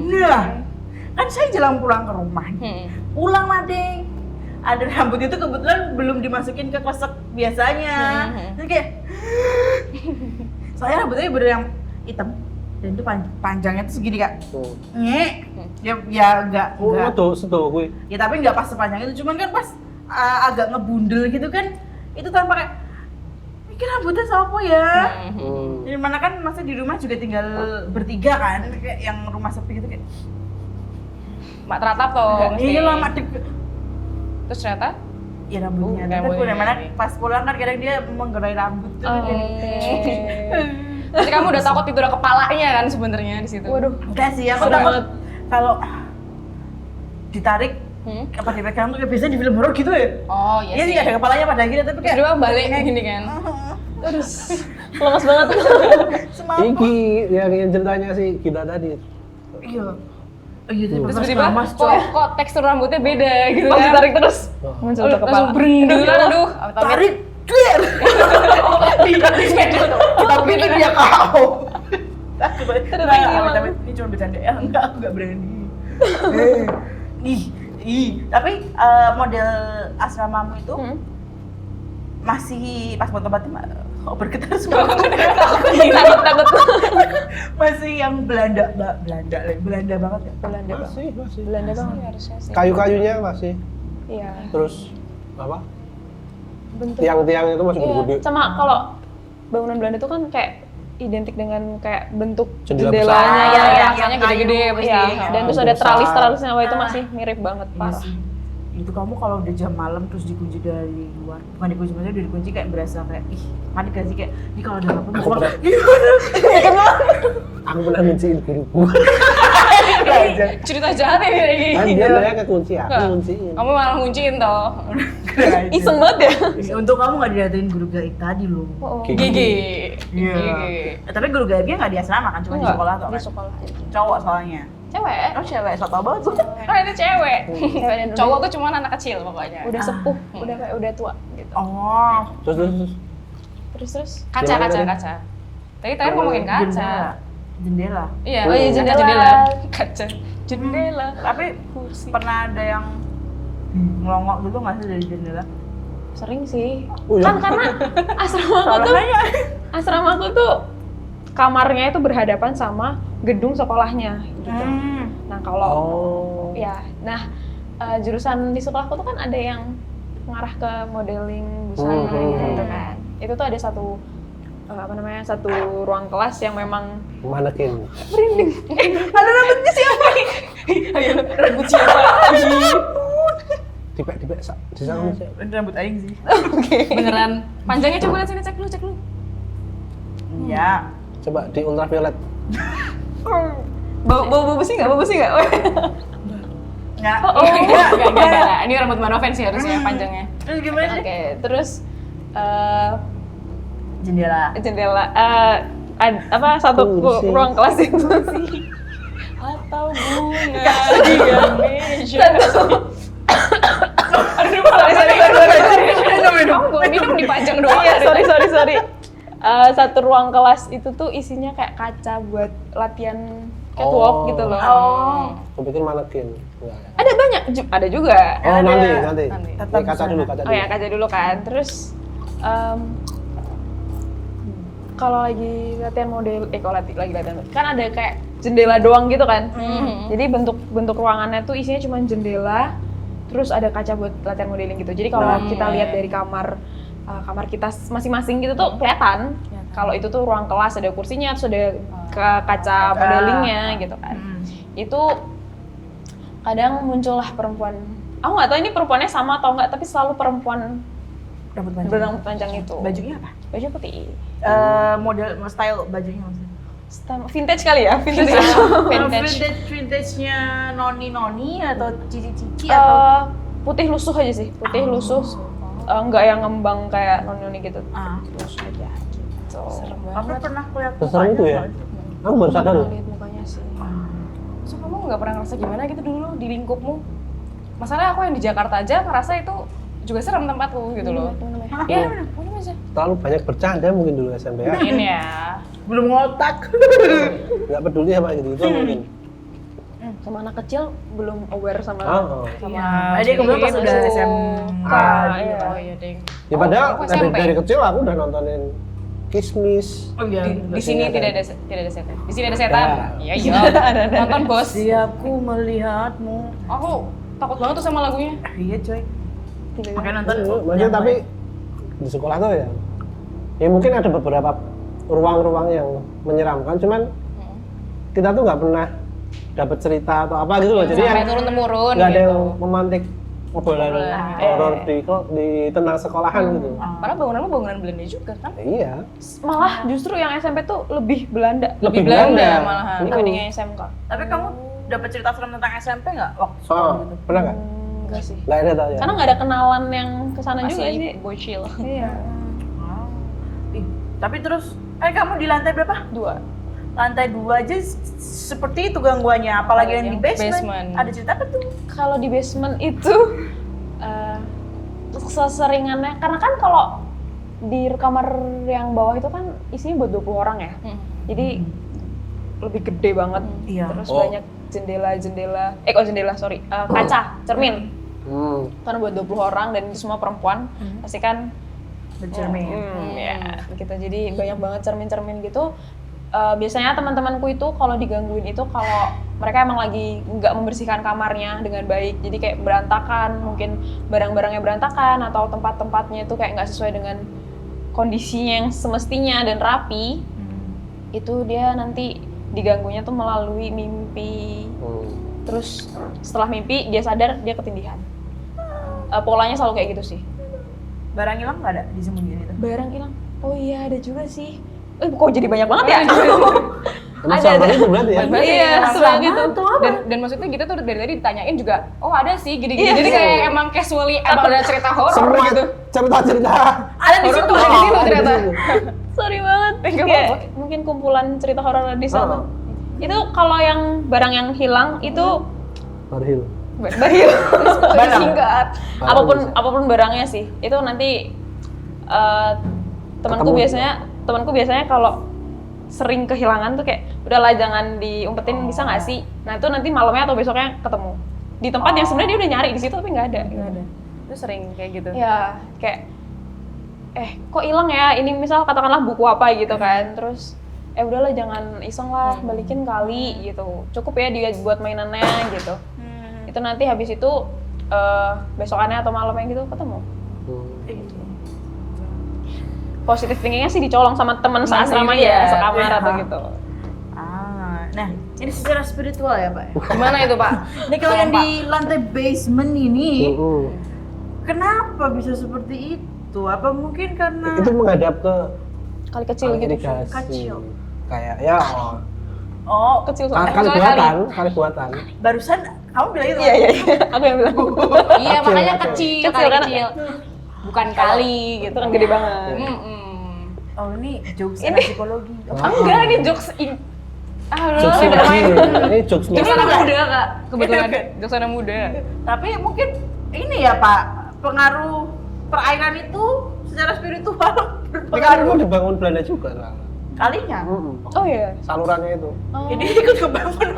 Nah, kan saya jalan pulang ke rumah nih. Pulang lah deh. Ada rambut itu kebetulan belum dimasukin ke kresek biasanya. Jadi kayak saya rambutnya bener yang hitam dan itu panjangnya tuh segini kak. Ya enggak. Tuh, gue. Ya tapi nggak pas sepanjang itu, cuman kan pas agak ngebundel gitu kan, itu tanpa kayak mikir rambutnya siapa ya. Di mana kan masa di rumah juga tinggal bertiga kan, kayak yang rumah sepi gitu kayak. Mak teratap toh. Iya lah mak dek. Terus ternyata Ya rambutnya. Tapi rambutnya. mana pas pulang kan kadang dia menggerai rambut tuh. Berarti kamu udah takut itu udah kepalanya kan sebenarnya di situ. Waduh. Enggak sih, aku takut kalau ditarik apa dipegang tuh kayak biasanya di film horor gitu ya. Oh iya Iya sih. sih ada kepalanya pada akhirnya tapi Terus kayak dia balik gini kan. Terus lemas banget. semangat. Iki yang ceritanya sih kita tadi. Iya. Oh iya, tapi Terus pas tiba-tiba lemas, kok, coy. kok tekstur rambutnya beda gitu Pas kan. ditarik terus muncul ke kepala. Langsung berendul aduh. Tarik clear. Kita bikin dia kau. Tapi ini cuma bercanda ya, enggak, aku enggak berani. Tapi model asramamu itu masih pas foto batin bergetar semua. Takut. Masih yang Belanda banget ya. Belanda banget. Masih. Belanda banget. Harusnya sih. Kayu-kayunya masih. Iya. Terus apa? Bentuk. Tiang-tiang itu masih Iya. gede-gede. Sama kalau bangunan Belanda itu kan kayak identik dengan kayak bentuk Jendela jendelanya besar. yang Rasanya gede-gede pasti. Iya, dan terus ada Bentuk teralis-teralisnya, wah itu masih mirip banget Iya parah. sih. Itu kamu kalau udah jam malam terus dikunci dari luar, bukan dikunci, maksudnya udah dikunci kayak berasa kayak panik gak sih kayak ini kalau ada apa mau Aku pernah ngunciin guruku. Cerita jahat ya ini. Kan dia nanya kekunci, aku Enggak. ngunciin. Kamu malah ngunciin toh. Iseng banget ya. Untuk kamu nggak diliatin guru gaib tadi loh. GG. Iya. Tapi guru gaibnya nggak di asrama kan, cuma di sekolah tuh Di kan. sekolah. Cowok soalnya. Cewek. Oh cewek, so tau banget tuh. Kan itu cewek. Cewek dan Cowok tuh cuma anak kecil pokoknya. udah sepuh, udah kayak udah tua gitu. Oh, Terus Kaca. Tadi terakhir ngomongin kaca. Jendela. Iya. Oh iya, kaca jendela. Kaca. Jendela. Tapi pernah ada yang ngelongok gitu nggak sih dari jendela? sering sih. Oh, iya. Kan karena asramaku tuh kamarnya itu berhadapan sama gedung sekolahnya gitu. Nah, kalau jurusan di sekolahku tuh kan ada yang mengarah ke modeling busana gitu kan. Itu tuh ada satu satu ruang kelas yang memang Manekin. Ada rambutnya siapa? Rambut siapa? Tipek di sana sih. Rambut aing sih. Beneran. Panjangnya coba lihat sini, cek lu. Iya. Coba di ultraviolet. bau besi nggak? Nggak. Enggak. Ini rambut Manoven sih harusnya panjangnya. Terus gimana sih? Oke, terus Jendela. satu Kursi. ruang kelas itu sih atau bunga di meja. Aduh, sorry. Kamu boleh minum dipajang doang. Iya, sorry. Satu ruang kelas itu tuh isinya kayak kaca buat latihan catwalk gitu loh. Aku pikir manekin. Enggak ya. Ada banyak, ada juga. Oh, nanti. Tetap Ini kaca di dulu, sana. kaca Oh dulu. ya, kaca dulu kan. Terus kalau lagi latihan model, kalau lagi latihan kan ada kayak jendela doang gitu kan. Jadi bentuk ruangannya tuh isinya cuma jendela, terus ada kaca buat latihan modeling gitu. Jadi kalau kita lihat dari kamar kita masing-masing gitu tuh kelihatan. Kalau itu tuh ruang kelas ada kursinya, terus ada kaca modelingnya gitu kan. Itu kadang muncullah perempuan. Aku nggak tahu ini perempuannya sama atau enggak, tapi selalu perempuan Rambut panjang. berambut panjang itu. Bajunya apa? Baju putih. Model style bajunya maksudnya. Vintage kali ya, vintage. Vintage-nya noni atau cici-cici atau Putih lusuh aja sih, putih lusuh. Nggak yang ngembang kayak noni gitu. Lusuh aja gitu. Serem Aku banget. pernah lihat Seserem itu ya? Aku baru sadar loh. Lihat mukanya sih. So kamu nggak pernah ngerasa gimana gitu dulu di lingkupmu? Masalahnya aku yang di Jakarta aja ngerasa itu juga serem tempatku gitu loh. Iya, mana aja. Terlalu banyak bercanda mungkin dulu SMP ya. Ini ya. belum ngotak. Nggak peduli sama gitu mungkin. Sama anak kecil belum aware sama Oh. sama Jadi kebetulan pas udah gitu. SMK. iya. Oh iya ding. Ya padahal Aku dari, SMP. dari kecil aku udah nontonin Kismis. Oh iya. Di sini tidak ada setan. Di sini ada setan. Ya. Iya. Nonton bos. Siapku melihatmu. Aku takut banget tuh sama lagunya. Iya coy. Gitu. Makanya nonton. Maksudnya tapi di sekolah tuh ya mungkin ada beberapa ruang-ruang yang menyeramkan, cuman kita tuh nggak pernah dapat cerita atau apa gitu loh. Jadi Sampai yang turun temurun nggak ada gitu. yang memantik obrolan horor di tentang sekolahan gitu. Padahal bangunanmu bangunan Belanda juga kan? Iya. Malah justru yang SMP tuh lebih Belanda Lebih Belanda. Belanda malahan. dibanding yang SMK. Tapi kamu dapat cerita serem tentang SMP nggak waktu sekolah Oh, gitu? pernah nggak? Enggak sih. Nggak ada tau ya. Karena nggak ada kenalan yang kesana juga sih. Masih bocil. Iya. Ih, tapi terus kamu di lantai berapa? 2. Lantai 2 aja seperti itu gangguannya, apalagi yang di basement. basement. Ada cerita apa tuh? Kalau di basement itu seseringannya, karena kan kalau di kamar yang bawah itu kan isinya buat 20 orang ya. Jadi lebih gede banget. Iya. Terus Oh. banyak kaca, cermin. Karena buat 20 orang dan itu semua perempuan, pasti kan Bercermin. ya gitu. Jadi banyak banget cermin-cermin gitu. Biasanya teman-temanku itu kalau digangguin itu kalau mereka emang lagi nggak membersihkan kamarnya dengan baik, jadi kayak berantakan, mungkin barang-barangnya berantakan atau tempat-tempatnya itu kayak nggak sesuai dengan kondisinya yang semestinya dan rapi, itu dia nanti diganggunya tuh melalui mimpi. Terus setelah mimpi dia sadar dia ketindihan. Polanya selalu kayak gitu sih. Barang hilang nggak ada disembunyiin itu? Barang hilang. Oh iya ada juga sih. Kok jadi banyak banget ya? Emang sama itu berarti ya? Iya, selalu gitu. Dan maksudnya kita tuh dari tadi ditanyain juga, oh ada sih gini-gini. Iya, Jadi iya. kayak emang casually emang ada cerita horor Semua gitu. cerita-cerita Ada di situ, ada di situ ternyata. Sorry banget. Nggak Kayak apa-apa. mungkin kumpulan cerita horor di sana. Oh. Itu kalau yang barang yang hilang itu Barhil. barang Barang. singkat. Barang Apapun barangnya sih. Itu nanti temanku biasanya kalau sering kehilangan tuh kayak udahlah jangan diumpetin, bisa nggak sih? Nah itu nanti malamnya atau besoknya ketemu di tempat yang sebenarnya dia udah nyari di situ tapi nggak ada. Itu sering kayak gitu. Ya kayak kok hilang ya, ini misal katakanlah buku apa gitu kan, terus udahlah jangan iseng lah, balikin kali gitu, cukup ya dia buat mainannya gitu. Itu nanti habis itu besokannya atau malamnya gitu ketemu. Positive thinkingnya sih dicolong sama teman seasramanya, Iya. sekamar Iya. atau gitu. Nah ini secara spiritual ya Pak? Gimana itu Pak? Ini kalau yang di lantai basement ini, Mm-mm. kenapa bisa seperti itu? Apa mungkin karena Itu menghadap ke Kali kecil gitu. irigasi. Kecil. Kayak ya oh Kecil kali soalnya. buatan. barusan Kamu bilang itu? Iya. Aku yang bilang. Iya, makanya Kecil kecil, kali kan? kecil. Bukan kali gitu. Itu kan gede banget. Oh ini jokes anak psikologi. Enggak, ini jokes Jokes udah main. ini jokes Jokes nih. anak muda, Kak. Kebetulan jokes anak muda. Tapi mungkin ini ya Pak, pengaruh perairan itu secara spiritual Ini kan berpengaruh mau dibangun Belanda juga lah. kalinya. Oh iya. Salurannya itu. Jadi ikut kebangun.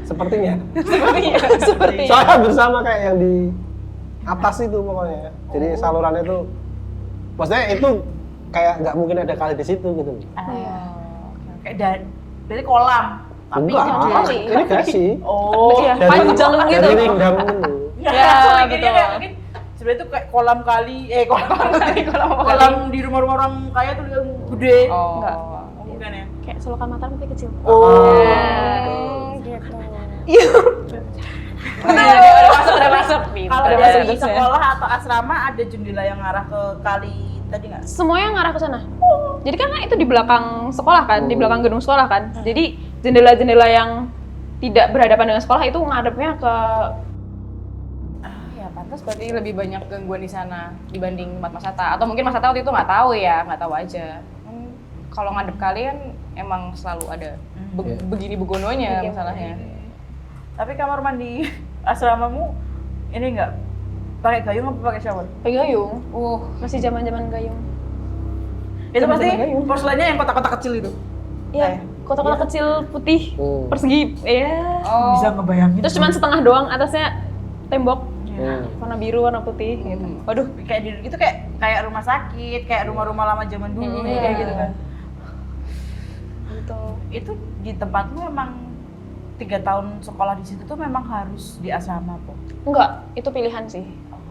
Sepertinya. Seperti. Soalnya bersama kayak yang di atas itu pokoknya. Jadi salurannya itu, maksudnya itu kayak nggak mungkin ada kali di situ gitu. Kayak dan berarti kolam. Tapi Enggak, kali. ini gasi. Oh, Iya, Dari- panjang gitu. Dari ringdam itu. ya, Ya, betul. betul. Kayak mungkin sebenarnya itu kayak kolam kali, kolam di rumah-rumah orang kaya tuh yang gede. Oh. Enggak. Oh, bukan ya? Kayak selokan Mataram tapi kecil. Udah masuk. Kalau Udah dari masuk jokesnya. sekolah atau asrama ada jendela yang ngarah ke kali tadi nggak? Semuanya ngarah ke sana. Jadi kan itu di belakang sekolah kan, di belakang gedung sekolah kan. Jadi jendela-jendela yang tidak berhadapan dengan sekolah itu ngadepnya ke Ya pantas berarti lebih banyak gangguan di sana dibanding tempat Mas Hatta. Atau mungkin Mas Hatta waktu itu nggak tahu ya, nggak tahu aja. Kalau ngadep kalian emang selalu ada begini begononya masalahnya. Tapi kamar mandi asramamu ini nggak pakai gayung apa pakai shower? gayung. Masih zaman-zaman gayung. Itu pasti Zaman-zaman gayung. porselennya yang kotak-kotak kecil itu. Iya, kotak-kotak kecil putih persegi. Iya. Oh. Bisa ngebayangin. Terus cuma setengah doang, atasnya tembok Ya. warna biru, warna putih gitu. Waduh, Kayak di itu kayak rumah sakit, kayak rumah-rumah lama zaman dulu kayak gitu kan. gitu. Itu di tempatmu memang 3 tahun sekolah di situ tuh memang harus di asrama po. Enggak, itu pilihan sih.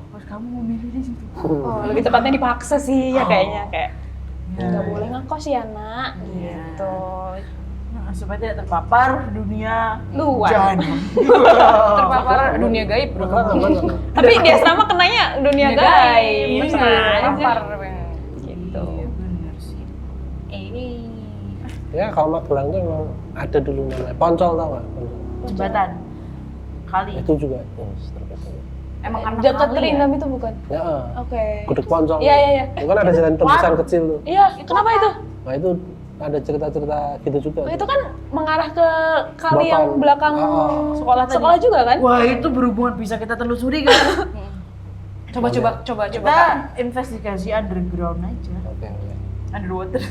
Terus kamu memilih di situ. Oh, lebih tepatnya dipaksa sih ya kayaknya kayak Ya. nggak boleh ngekos ya nak gitu. Nah, supaya tidak terpapar dunia Luar. jangan. Terpapar dunia gaib bro. Tapi di asrama kenanya dunia gaib. Iya. Terus aja. Terpapar Gitu. Iya, bener sih. Ini Ya kalau Magelang tuh emang ada dulu namanya Poncol, tau nggak? Poncol. jembatan kali. Itu juga terkesan. Emang karena Dekat kali ya? Rindam itu bukan? Ya, Oke. gudeg Poncol. Iya. Itu kan ada jalan tembusan kecil tuh. Iya, kenapa itu? Nah itu ada cerita-cerita gitu juga. Oh, itu kan mengarah ke kali Belakang. yang belakang Sekolah tadi. sekolah juga kan? Wah itu berhubungan bisa kita telusuri kan? Coba. Kita investigasi underground aja. Oke. Underwater.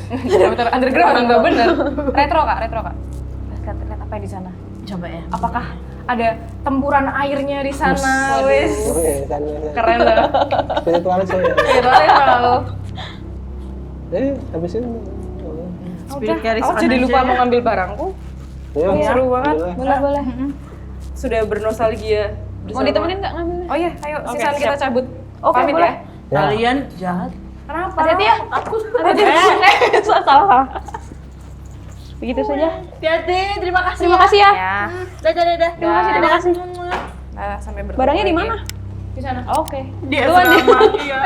Underground enggak bener. Retro kak. Lihat apa yang di sana? Coba ya. Apakah ada tempuran airnya di sana? Wis. Oke, kan Keren lah. spiritualis ya. Itu aja. Habis ini. Spirit carries Aku on jadi aja lupa ya. mau ngambil barangku. Ya, Seru banget. Boleh. Sudah bernostalgia. Mau ditemenin nggak ngambilnya? Oh iya, ayo Oke, sisaan kita siap. cabut. Oke, Pamit boleh. ya. Kalian jahat. Kenapa? Hati-hati ya. Takut. Hati-hati. Salah. Begitu saja. Hati-hati. Terima kasih. Terima kasih ya. Ya. Dadah. Terima kasih. Nah, sampai bertemu. Barangnya di lagi. mana? Di sana. Oke. Di Duluan, asrama. Iya.